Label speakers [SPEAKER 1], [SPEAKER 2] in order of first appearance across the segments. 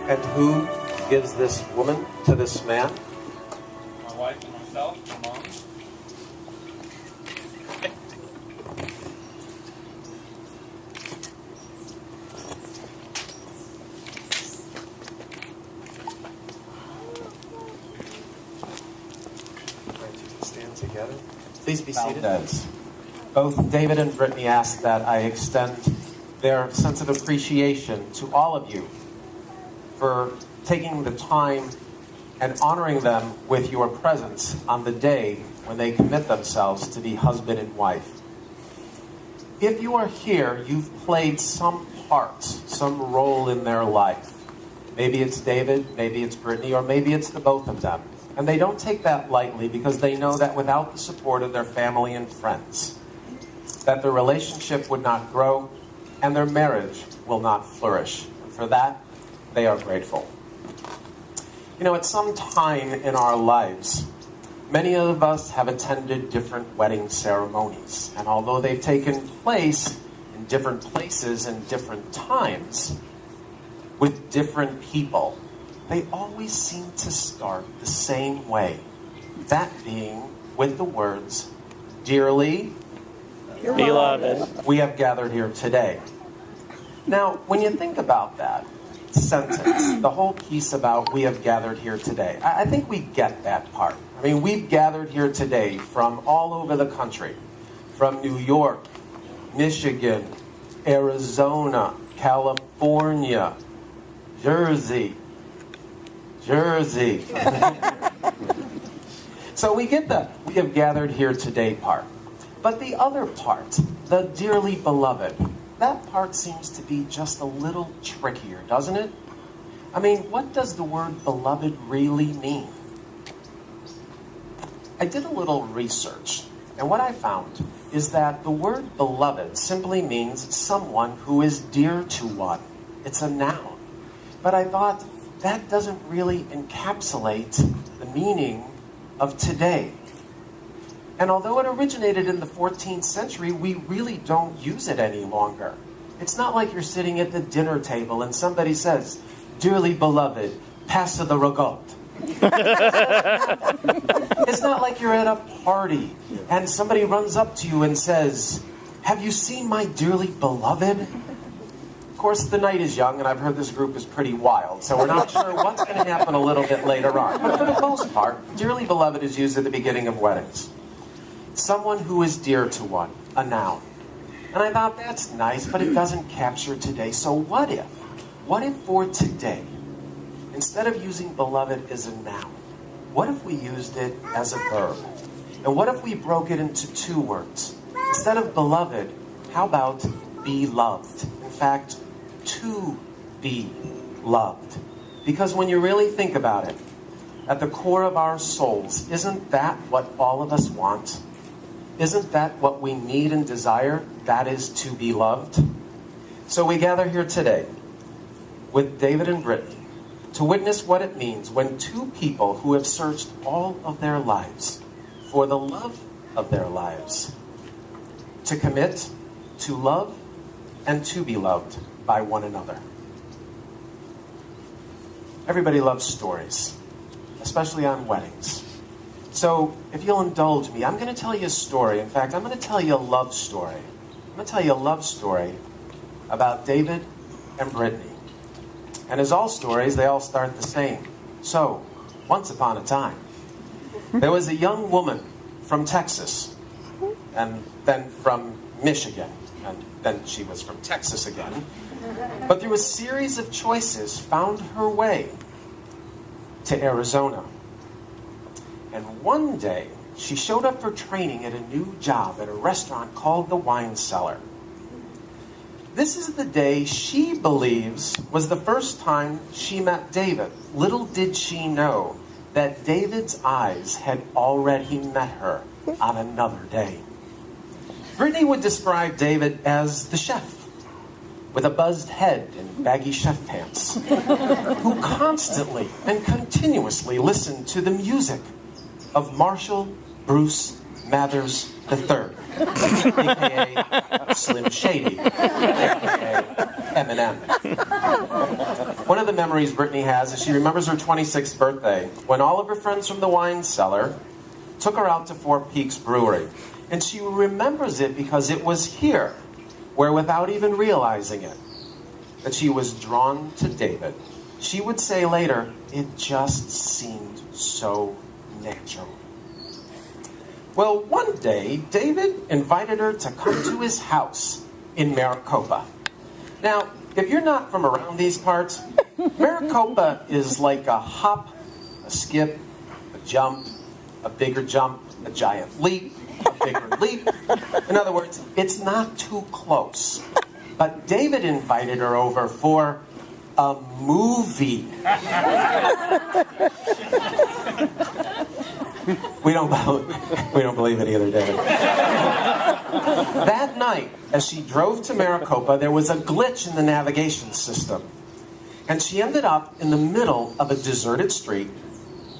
[SPEAKER 1] And who gives this woman to this man?
[SPEAKER 2] My wife and myself, my mom.
[SPEAKER 1] Stand together. Please be seated. Both David and Brittany asked that I extend their sense of appreciation to all of you for taking the time and honoring them with your presence on the day when they commit themselves to be husband and wife. If you are here, you've played some part, some role in their life. Maybe it's David, maybe it's Brittany, or maybe it's the both of them. And they don't take that lightly because they know that without the support of their family and friends, that their relationship would not grow and their marriage will not flourish. And for that, they are grateful. You know, at some time in our lives, many of us have attended different wedding ceremonies. And although they've taken place in different places and different times, with different people, they always seem to start the same way. That being with the words, "Dearly
[SPEAKER 3] beloved,
[SPEAKER 1] we have gathered here today." Now, when you think about that sentence, the whole piece about "we have gathered here today," I think we get that part. I mean, we've gathered here today from all over the country, from New York, Michigan, Arizona, California, Jersey. So we get the "we have gathered here today" part. But the other part, the "dearly beloved," that part seems to be just a little trickier, doesn't it? I mean, what does the word beloved really mean? I did a little research, and what I found is that the word beloved simply means someone who is dear to one. It's a noun. But I thought, that doesn't really encapsulate the meaning of today. And although it originated in the 14th century, we really don't use it any longer. It's not like you're sitting at the dinner table and somebody says, "Dearly beloved, pass the regatta." It's not like you're at a party and somebody runs up to you and says, "Have you seen my dearly beloved?" Of course, the night is young, and I've heard this group is pretty wild, so we're not sure what's going to happen a little bit later on. But for the most part, dearly beloved is used at the beginning of weddings. Someone who is dear to one, a noun. And I thought, that's nice, but it doesn't capture today. So what if for today, instead of using beloved as a noun, what if we used it as a verb? And what if we broke it into two words? Instead of beloved, how about be loved? In fact, to be loved. Because when you really think about it, at the core of our souls, isn't that what all of us want? Isn't that what we need and desire? That is to be loved. So we gather here today with David and Brittany to witness what it means when two people who have searched all of their lives for the love of their lives to commit to love and to be loved by one another. Everybody loves stories, especially on weddings. So if you'll indulge me, I'm going to tell you a story. In fact, I'm going to tell you a love story. I'm going to tell you a love story about David and Brittany. And as all stories, they all start the same. So, once upon a time, there was a young woman from Texas, and then from Michigan, and then she was from Texas again. But through a series of choices, found her way to Arizona. And one day, she showed up for training at a new job at a restaurant called the Wine Cellar. This is the day she believes was the first time she met David. Little did she know that David's eyes had already met her on another day. Brittany would describe David as the chef, with a buzzed head and baggy chef pants, who constantly and continuously listened to the music of Marshall Bruce Mathers III, a.k.a. Slim Shady, a.k.a. Eminem. One of the memories Brittany has is she remembers her 26th birthday when all of her friends from the wine cellar took her out to Four Peaks Brewery. And she remembers it because it was here where, without even realizing it, that she was drawn to David. She would say later, it just seemed so natural. Well, one day, David invited her to come to his house in Maricopa. Now, if you're not from around these parts, Maricopa is like a hop, a skip, a jump, a bigger jump, a giant leap, a bigger leap. In other words, it's not too close. But David invited her over for a movie. We don't believe it either, David. That night, as she drove to Maricopa, there was a glitch in the navigation system. And she ended up in the middle of a deserted street,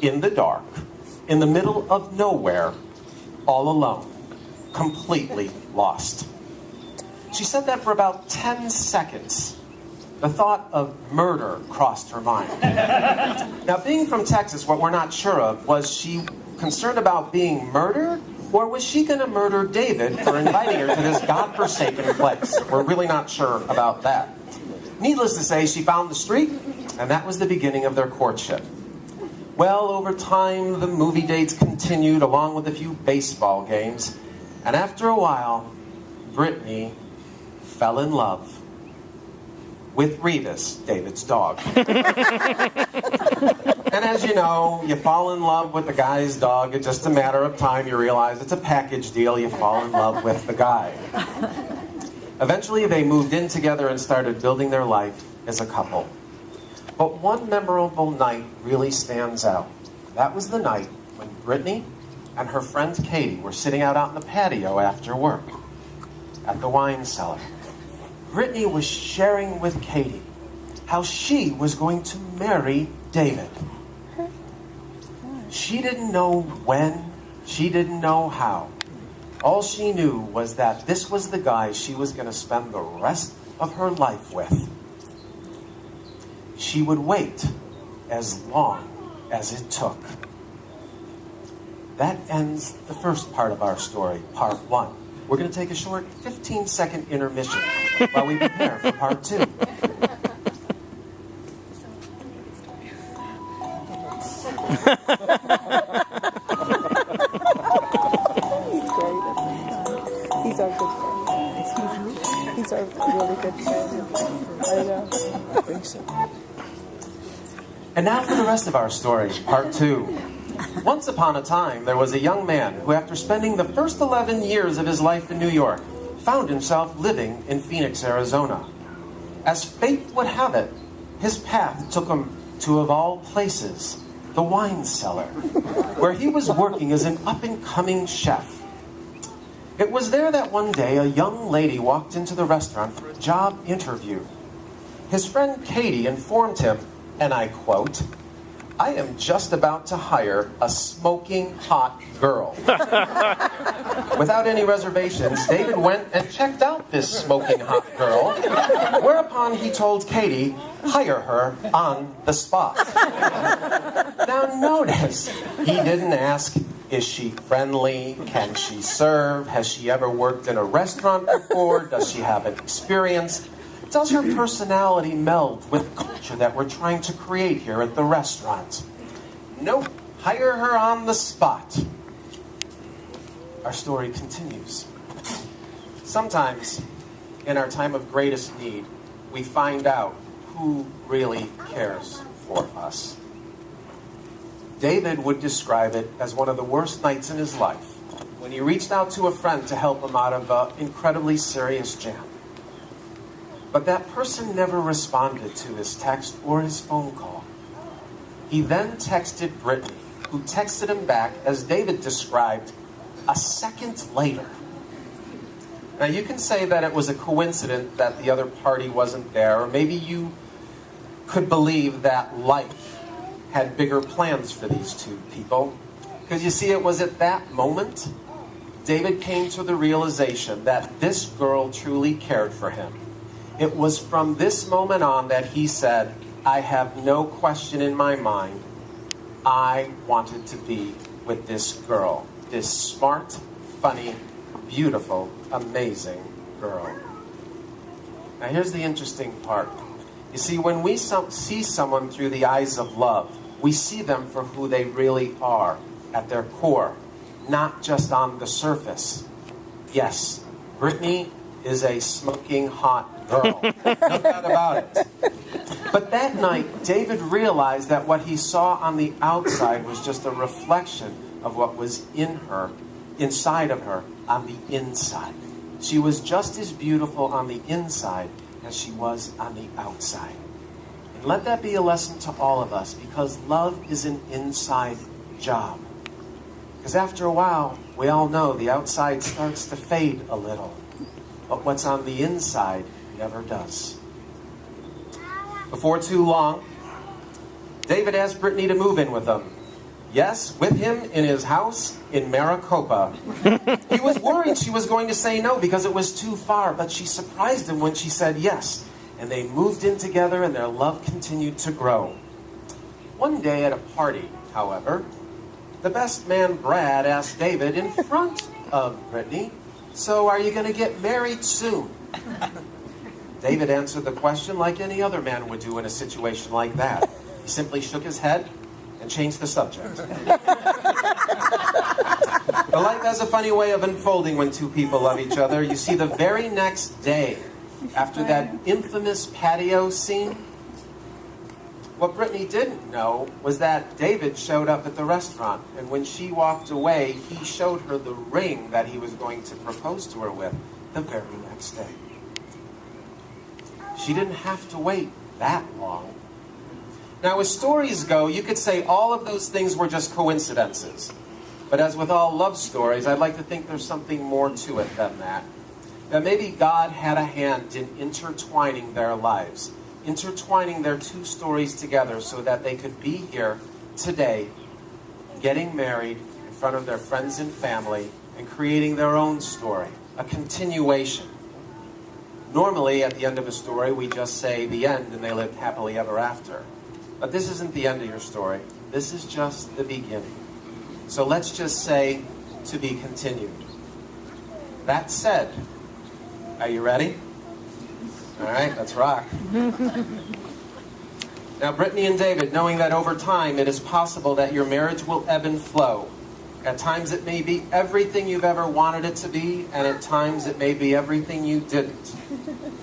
[SPEAKER 1] in the dark, in the middle of nowhere, all alone, completely lost. She said that for about 10 seconds. The thought of murder crossed her mind. Now, being from Texas, what we're not sure of, was she concerned about being murdered, or was she going to murder David for inviting her to this godforsaken place? We're really not sure about that. Needless to say, she found the street, and that was the beginning of their courtship. Well, over time, the movie dates continued, along with a few baseball games, and after a while, Brittany fell in love with Revis, David's dog. And as you know, you fall in love with the guy's dog. It's just a matter of time. You realize it's a package deal. You fall in love with the guy. Eventually, they moved in together and started building their life as a couple. But one memorable night really stands out. That was the night when Brittany and her friend Katie were sitting out on the patio after work at the wine cellar. Brittany was sharing with Katie how she was going to marry David. She didn't know when, she didn't know how. All she knew was that this was the guy she was going to spend the rest of her life with. She would wait as long as it took. That ends the first part of our story, part 1. We're going to take a short 15-second intermission while we prepare for part 2.
[SPEAKER 4] He's our good friend. He's our really good friend. I know. I think so.
[SPEAKER 1] And now for the rest of our story, part 2. Once upon a time, there was a young man who, after spending the first 11 years of his life in New York, found himself living in Phoenix, Arizona. As fate would have it, his path took him to, of all places, the wine cellar, where he was working as an up-and-coming chef. It was there that one day a young lady walked into the restaurant for a job interview. His friend Katie informed him, and I quote, "I am just about to hire a smoking hot girl." Without any reservations, David went and checked out this smoking hot girl, whereupon he told Katie, hire her on the spot. Now notice, he didn't ask, is she friendly? Can she serve? Has she ever worked in a restaurant before? Does she have an experience? Does her personality meld with the culture that we're trying to create here at the restaurant? Nope. Hire her on the spot. Our story continues. Sometimes, in our time of greatest need, we find out who really cares for us. David would describe it as one of the worst nights in his life when he reached out to a friend to help him out of an incredibly serious jam. But that person never responded to his text or his phone call. He then texted Brittany, who texted him back, as David described, a second later. Now, you can say that it was a coincidence that the other party wasn't there, or maybe you could believe that life had bigger plans for these two people. Because you see, it was at that moment David came to the realization that this girl truly cared for him. It was from this moment on that he said, I have no question in my mind. I wanted to be with this girl. This smart, funny, beautiful, amazing girl. Now here's the interesting part. You see, when we see someone through the eyes of love, we see them for who they really are at their core, not just on the surface. Yes, Brittany is a smoking hot girl. No doubt about it. But that night, David realized that what he saw on the outside was just a reflection of what was in her, inside of her, on the inside. She was just as beautiful on the inside as she was on the outside. And let that be a lesson to all of us, because love is an inside job. Because after a while, we all know the outside starts to fade a little. But what's on the inside never does. Before too long, David asked Brittany to move in with him. Yes, with him in his house in Maricopa. He was worried she was going to say no because it was too far, but she surprised him when she said yes. And they moved in together and their love continued to grow. One day at a party, however, the best man Brad asked David in front of Brittany, "So are you going to get married soon?" David answered the question like any other man would do in a situation like that. He simply shook his head and changed the subject. But life has a funny way of unfolding when two people love each other. You see, the very next day, after that infamous patio scene, what Brittany didn't know was that David showed up at the restaurant, and when she walked away, he showed her the ring that he was going to propose to her with the very next day. She didn't have to wait that long. Now, as stories go, you could say all of those things were just coincidences. But as with all love stories, I'd like to think there's something more to it than that. That maybe God had a hand in intertwining their lives, intertwining their two stories together so that they could be here today, getting married in front of their friends and family and creating their own story, a continuation. Normally, at the end of a story, we just say the end and they lived happily ever after. But this isn't the end of your story. This is just the beginning. So let's just say, to be continued. That said, are you ready? All right, let's rock. Now, Brittany and David, knowing that over time it is possible that your marriage will ebb and flow. At times it may be everything you've ever wanted it to be, and at times it may be everything you didn't.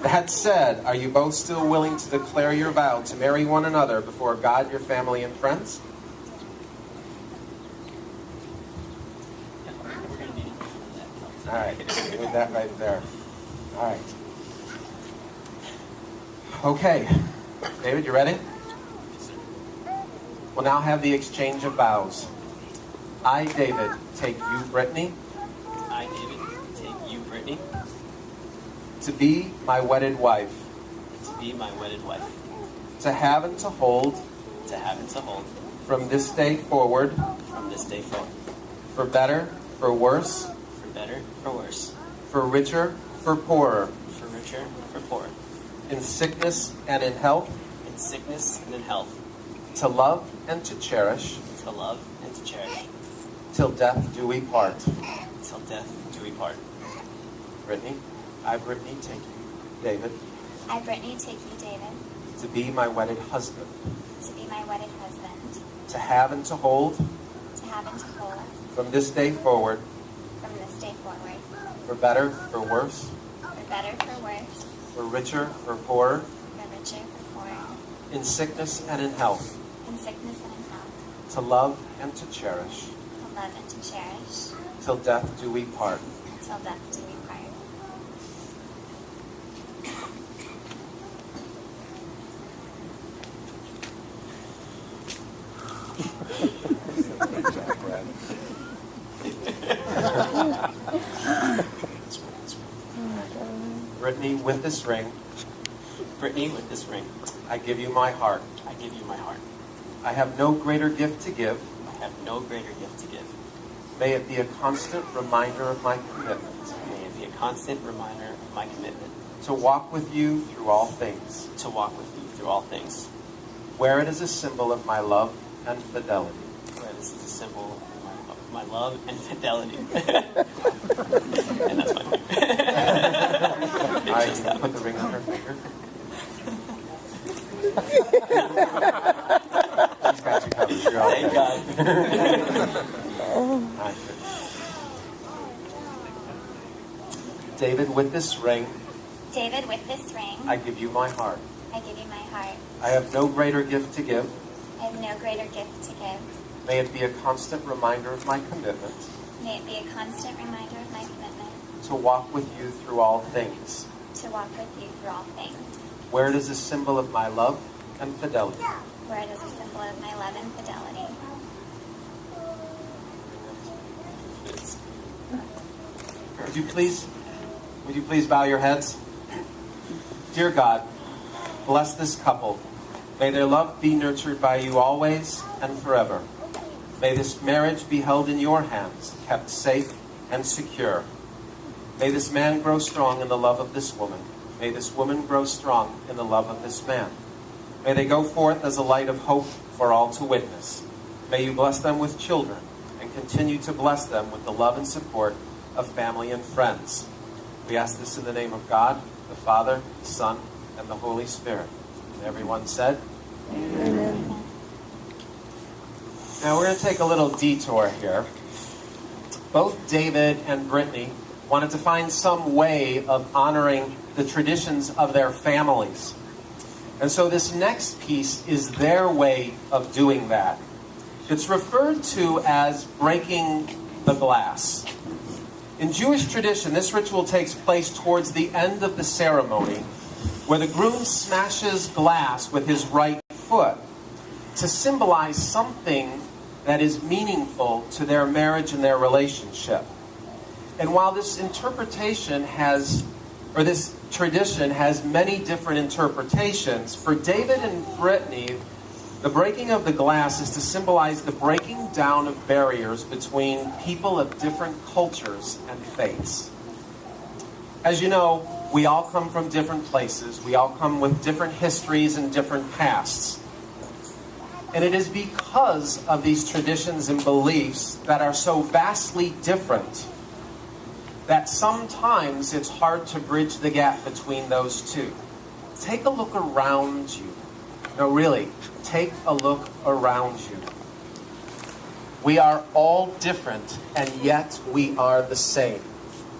[SPEAKER 1] That said, are you both still willing to declare your vow to marry one another before God, your family, and friends? All right, with that right there. All right. Okay, David, you ready? We'll now have the exchange of vows. I, David, take you, Brittany.
[SPEAKER 5] I, David, take you, Brittany.
[SPEAKER 1] To be my wedded wife.
[SPEAKER 5] To be my wedded wife.
[SPEAKER 1] To have and to hold.
[SPEAKER 5] To have and to hold.
[SPEAKER 1] From this day forward.
[SPEAKER 5] From this day forward.
[SPEAKER 1] For better, for worse.
[SPEAKER 5] For better, for worse.
[SPEAKER 1] For richer, for poorer.
[SPEAKER 5] For richer, for poorer.
[SPEAKER 1] In sickness and in health.
[SPEAKER 5] In sickness and in health.
[SPEAKER 1] To love and to cherish.
[SPEAKER 5] To love and to cherish.
[SPEAKER 1] Till death do we part.
[SPEAKER 5] Till death do we part.
[SPEAKER 1] Brittany, I, Brittany, take you, David.
[SPEAKER 6] I, Brittany, take you, David.
[SPEAKER 1] To be my wedded husband.
[SPEAKER 6] To be my wedded husband.
[SPEAKER 1] To have and to hold.
[SPEAKER 6] To have and to hold.
[SPEAKER 1] From this day forward.
[SPEAKER 6] From this day forward.
[SPEAKER 1] For better, for worse.
[SPEAKER 6] For better, for worse.
[SPEAKER 1] For richer, for poorer.
[SPEAKER 6] For richer, for poorer.
[SPEAKER 1] In sickness and in health.
[SPEAKER 6] In sickness and in health.
[SPEAKER 1] To love and to cherish.
[SPEAKER 6] To love and to cherish.
[SPEAKER 1] Till death do we part.
[SPEAKER 6] Till death do we part.
[SPEAKER 1] Brittany, with this ring,
[SPEAKER 5] Brittany, with this ring,
[SPEAKER 1] I give you my heart.
[SPEAKER 5] I give you my heart.
[SPEAKER 1] I have no greater gift to give.
[SPEAKER 5] I have no greater gift to give.
[SPEAKER 1] May it be a constant reminder of my commitment.
[SPEAKER 5] May it be a constant reminder of my commitment.
[SPEAKER 1] To walk with you through all things.
[SPEAKER 5] To walk with you through all things.
[SPEAKER 1] Wear it as a symbol of my love and fidelity.
[SPEAKER 5] Where this is a symbol of my love and fidelity. And that's my finger.
[SPEAKER 1] All right, you can put the ring on her finger. She's got you covered. You're all
[SPEAKER 5] Thank
[SPEAKER 1] good.
[SPEAKER 5] God.
[SPEAKER 1] All right, good. David, with this ring,
[SPEAKER 6] David, with this ring,
[SPEAKER 1] I give you my heart.
[SPEAKER 6] I give you my heart.
[SPEAKER 1] I have no greater gift to give.
[SPEAKER 6] I have no greater gift to give.
[SPEAKER 1] May it be a constant reminder of my commitment
[SPEAKER 6] May it be a constant reminder of my commitment
[SPEAKER 1] to walk with you through all things.
[SPEAKER 6] to walk with you through all things.
[SPEAKER 1] Wear it as a symbol of my love and fidelity.
[SPEAKER 6] Where it is a symbol of my love and fidelity.
[SPEAKER 1] Would you please bow your heads? Dear God, bless this couple. May their love be nurtured by you always and forever. May this marriage be held in your hands, kept safe and secure. May this man grow strong in the love of this woman. May this woman grow strong in the love of this man. May they go forth as a light of hope for all to witness. May you bless them with children and continue to bless them with the love and support of family and friends. We ask this in the name of God, the Father, the Son, and the Holy Spirit. And everyone said,
[SPEAKER 4] Amen.
[SPEAKER 1] Now we're going to take a little detour here. Both David and Brittany wanted to find some way of honoring the traditions of their families. And so this next piece is their way of doing that. It's referred to as breaking the glass. In Jewish tradition, this ritual takes place towards the end of the ceremony, where the groom smashes glass with his right foot to symbolize something that is meaningful to their marriage and their relationship. And while this this tradition has many different interpretations, for David and Brittany, the breaking of the glass is to symbolize the breaking down of barriers between people of different cultures and faiths. As you know, we all come from different places. We all come with different histories and different pasts. And it is because of these traditions and beliefs that are so vastly different that sometimes it's hard to bridge the gap between those two. Take a look around you. No, really, take a look around you. We are all different, and yet we are the same.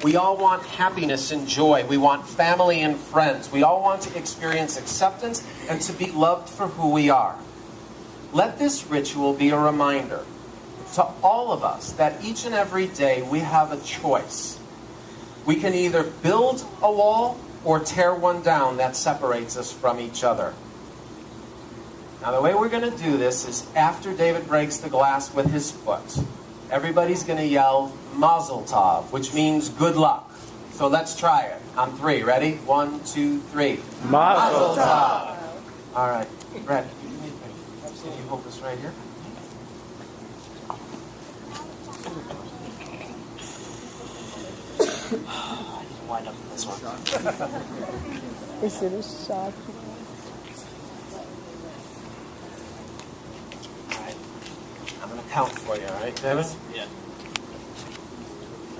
[SPEAKER 1] We all want happiness and joy. We want family and friends. We all want to experience acceptance and to be loved for who we are. Let this ritual be a reminder to all of us that each and every day we have a choice. We can either build a wall or tear one down that separates us from each other. Now, the way we're going to do this is after David breaks the glass with his foot, everybody's going to yell Mazel Tov, which means good luck. So let's try it. On 3. Ready? 1, 2, 3.
[SPEAKER 3] Mazel
[SPEAKER 1] Tov. All right. Brad, can you hold this right here?
[SPEAKER 5] I need to wind up this one.
[SPEAKER 4] Is it a shot?
[SPEAKER 1] All right. I'm going to count for you, all right, David?
[SPEAKER 5] Yeah.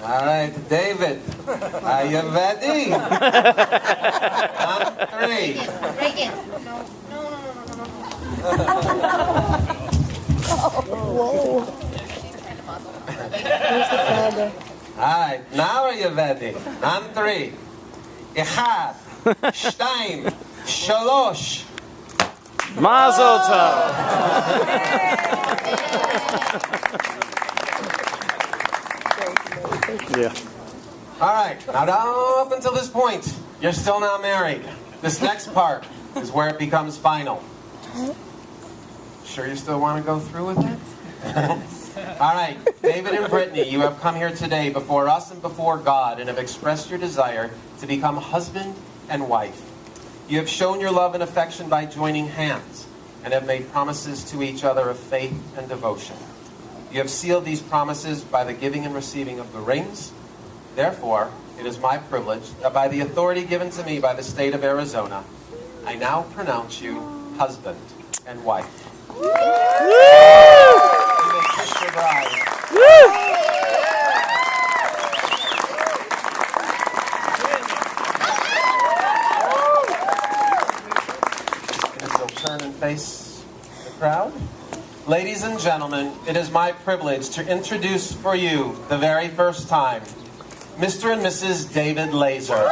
[SPEAKER 1] All right, David, are you ready? On 3.
[SPEAKER 6] Reagan,
[SPEAKER 4] Whoa. Where's the father?
[SPEAKER 1] All right, now are you ready? On 3. 1, 2, 3.
[SPEAKER 3] Mazel Tov. Yeah.
[SPEAKER 1] All right, now up until this point, you're still not married. This next part is where it becomes final. Sure you still want to go through with it? All right, David and Brittany, you have come here today before us and before God and have expressed your desire to become husband and wife. You have shown your love and affection by joining hands and have made promises to each other of faith and devotion. You have sealed these promises by the giving and receiving of the rings. Therefore, it is my privilege that by the authority given to me by the state of Arizona, I now pronounce you husband and wife.
[SPEAKER 3] Woo!
[SPEAKER 1] You may kiss your bride. And you'll turn and face the crowd. Ladies and gentlemen, it is my privilege to introduce for you, the very first time, Mr. and Mrs. David Laser.